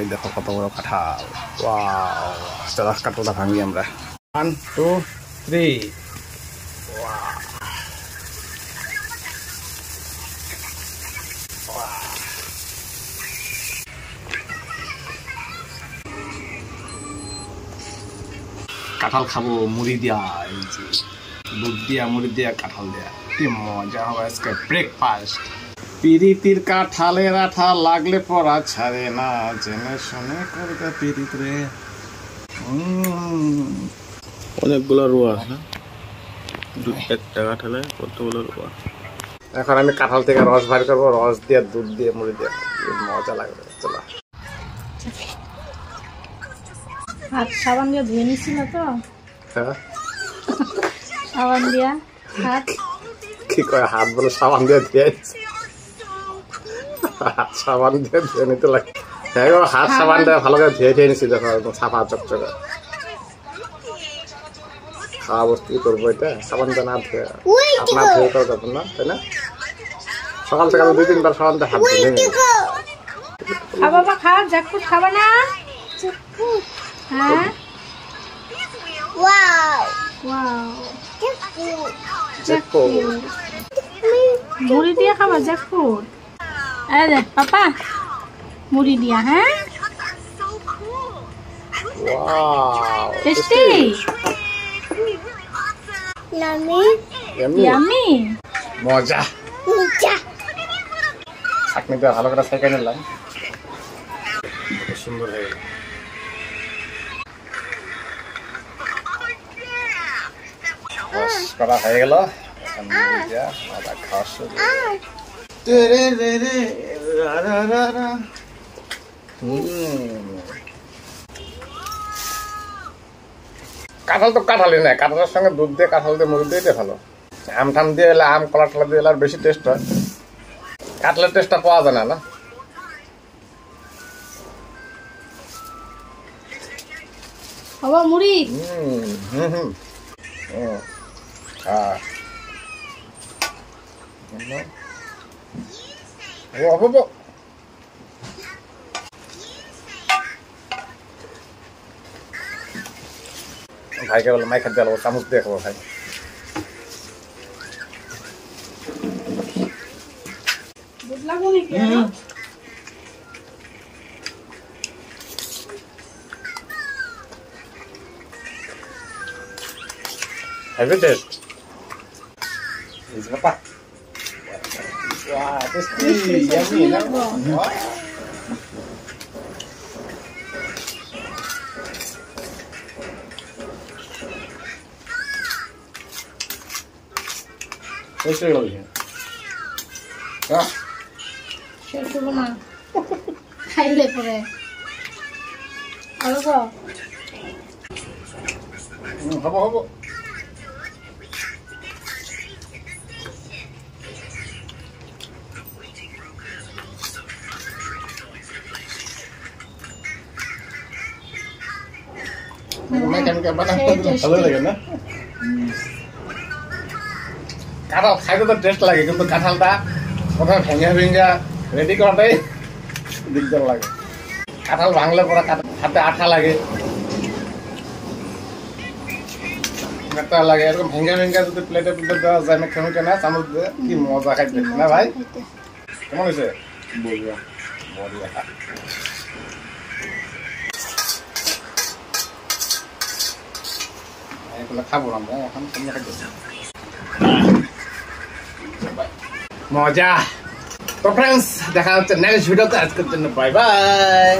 এই দেখো কত বড় কাঁঠাল। ওয়াও, চলো কাঁঠালটা ভাঙি আমরা। 1 2 3। কাঁঠাল খাবো মুড়ি দিয়া, এই যে দুধ দিয়া মুড়ি দিয়া কাঁঠাল দেয়া, কি মজা হবে আজকে ব্রেকফাস্ট। পিরিতির কাঁঠালের আঠা লাগলে পড়া ছাড়ে না, জেনে শুনে করবে পিরিত রে। অনেকগুলো রোয়া না, একটা কাঁঠালে কতগুলো রোয়া। এখন আমি কাঁঠাল থেকে রস বের করবো, রস দিয়ে দুধ দিয়ে মুড়ি দিয়ে মজা লাগবে। চলো, হাত সাবান দিয়ে ধুয়ে নিছিল তো, হ্যাঁ সাবান দিয়া হাত, কি করে হাত বলে সাবান দিয়ে ধুয়ে, হাত সাবান দিয়ে ধুয়ে নিতে লাগে। হ্যাঁ গো, হাত সাবান দিয়ে ভালো করে ধুয়ে ধুয়ে নিছি, দেখো একদম সাফা চকচকে। খাওয়াবো কি করবো, এটা সাবান দিয়ে না ধুয়ে আপনার ধুয়ে করা যাবে না, তাই না? সকাল থেকে আমি 2-3 বার সাবান দিয়ে হাত ধুয়ে নিই। বাবা খা, জ্যাকফ্রুট খাবা না? হ্যাঁ, ওয়াও ওয়াও, জ্যাকফ্রুট মুড়ি দিয়ে খাবা জ্যাকফ্রুট। এই দেখ পাপা, মুড়ি দিয়া। হ্যাঁ, ওয়াও, টেস্টি, ইয়ামি ইয়ামি, মজা মজা। চাটনিটা ভালো করে সেঁকে নিলাম, সুন্দর হয়ে গেল। করা হয়ে গেল, খাওয়া শুরু। কাঁঠাল তো কাঁঠালই না, কাঁঠালের সঙ্গে দুধ দিয়ে কাঁঠাল দিয়ে মুড়ি দিয়ে ভালো। আম টাম দিয়ে এলে, আম কলা টলা দিয়ে এলে আর বেশি টেস্ট হয়। কাঁঠালের টেস্টটা পাওয়া যায় না। বাবা মুড়ি, ভাইকে বলে মাই খাদ্য দেবো, চামচ দিয়ে খাবো ভাই। Have you tasted? Is Papa? Wow, tasty, yummy, no? Tasty lagi. Ah, শেষ হলো না, খাইলে পরে ভালো গো। habo habo. Makan ke mana? Halo lagi na? কাঁঠাল খাইতে তো টেস্ট লাগে, কিন্তু কাঁঠালটা প্রথমে ভেঙে ভেঙে রেডি করাটাই দিকদার লাগে। কাঁঠাল ভাঙলে পরে হাতে আঠা লাগে, লাগে এরকম ভেঙে ভেঙে যদি প্লেটে প্লেটে দেওয়া যায়, মেখে মেখে না চামচ দিয়ে, কি মজা খাইতে না ভাই? কেমন হয়েছে? বড়িয়া বড়িয়া। এগুলো খাবো আমরা এখন, তোমরা খাইতে মজা। তো ফ্রেন্ডস, দেখা হচ্ছে নেক্সট ভিডিওতে। আজকের জন্য বাই বাই।